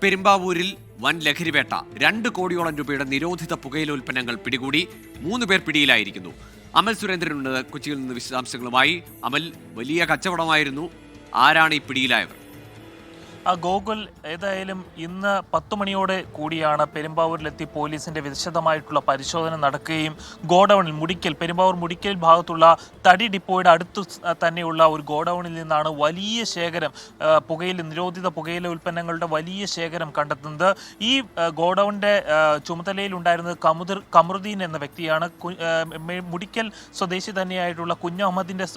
പെരുമ്പാവൂരിൽ വൻ ലഹരിവേട്ട 2 കോടിയോളം രൂപയുടെ നിരോധിത പുകയില ഉൽപ്പന്നങ്ങൾ പിടികൂടി 3 പേർ പിടിയിലായിരിക്കുന്നു. അമൽ സുരേന്ദ്രനുണ്ട് കൊച്ചിയിൽ നിന്ന് വിശദാംശങ്ങളുമായി. അമൽ, വലിയ കച്ചവടമായിരുന്നു. ആരാണ് ഈ പിടിയിലായവർ? ഗോകുൽ, ഏതായാലും ഇന്ന് 10 മണിയോടെ കൂടിയാണ് പെരുമ്പാവൂരിലെത്തി പോലീസിന്റെ വിശദമായിട്ടുള്ള പരിശോധന നടക്കുകയും ഗോഡൌണിൽ പെരുമ്പാവൂർ മുടിക്കൽ ഭാഗത്തുള്ള തടി ഡിപ്പോയുടെ അടുത്തു തന്നെയുള്ള ഒരു ഗോഡൌണിൽ നിന്നാണ് വലിയ ശേഖരം നിരോധിത പുകയില ഉൽപ്പന്നങ്ങളുടെ വലിയ ശേഖരം കണ്ടെത്തുന്നത്. ഈ ഗോഡൌണിന്റെ ചുമതലയിൽ ഉണ്ടായിരുന്നത് കമറുദ്ദീൻ എന്ന വ്യക്തിയാണ്. മുടിക്കൽ സ്വദേശി തന്നെയായിട്ടുള്ള കുഞ്ഞഹമ്മദിന്റെ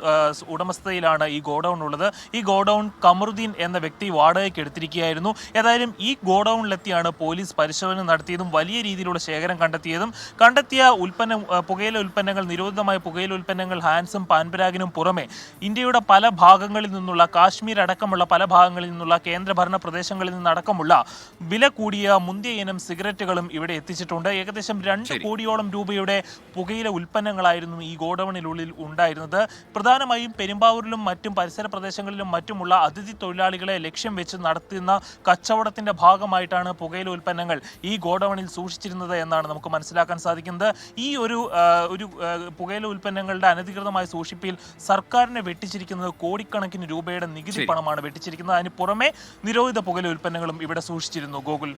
ഉടമസ്ഥതയിലാണ് ഈ ഗോഡൌൺ ഉള്ളത്. ഈ ഗോഡൌൺ കമറുദ്ദീൻ എന്ന വ്യക്തി വാടകയ്ക്ക് എടുത്തിരിക്കുകയായിരുന്നു. ഏതായാലും ഈ ഗോഡൌണിലെത്തിയാണ് പോലീസ് പരിശോധന നടത്തിയതും വലിയ രീതിയിലുള്ള ശേഖരം കണ്ടെത്തിയ പുകയില ഉൽപ്പന്നങ്ങൾ, നിരോധിതമായ പുകയില ഉൽപ്പന്നങ്ങൾ ഹാൻസും പാൻപരാഗിനും പുറമെ ഇന്ത്യയുടെ പല ഭാഗങ്ങളിൽ നിന്നുള്ള, കാശ്മീർ അടക്കമുള്ള പല ഭാഗങ്ങളിൽ നിന്നുള്ള, കേന്ദ്രഭരണ പ്രദേശങ്ങളിൽ നിന്നടക്കമുള്ള വില കൂടിയ മുന്തിയ ഇനം സിഗരറ്റുകളും ഇവിടെ എത്തിച്ചിട്ടുണ്ട്. ഏകദേശം 2 കോടിയോളം രൂപയുടെ പുകയില ഉൽപ്പന്നങ്ങളായിരുന്നു ഈ ഗോഡൌണിനുള്ളിൽ ഉണ്ടായിരുന്നത്. പ്രധാനമായും പെരുമ്പാവൂരിലും മറ്റും പരിസര പ്രദേശങ്ങളിലും മറ്റുമുള്ള അതിഥി തൊഴിലാളികളെ ലക്ഷ്യം വെച്ച് നടത്തുന്ന കച്ചവടത്തിന്റെ ഭാഗമായിട്ടാണ് പുകയില ഉൽപ്പന്നങ്ങൾ ഈ ഗോഡൌണിൽ സൂക്ഷിച്ചിരുന്നത് എന്നാണ് നമുക്ക് മനസ്സിലാക്കാൻ സാധിക്കുന്നത്. ഈ ഒരു പുകയില ഉൽപ്പന്നങ്ങളുടെ അനധികൃതമായ സൂക്ഷിപ്പിൽ സർക്കാരിനെ വെട്ടിച്ചിരിക്കുന്നത് കോടിക്കണക്കിന് രൂപയുടെ നികുതി പണമാണ് വെട്ടിച്ചിരിക്കുന്നത്. അതിന് പുറമെ നിരോധിത പുകയില ഉൽപ്പന്നങ്ങളും ഇവിടെ സൂക്ഷിച്ചിരുന്നു. ഗോകുൽ.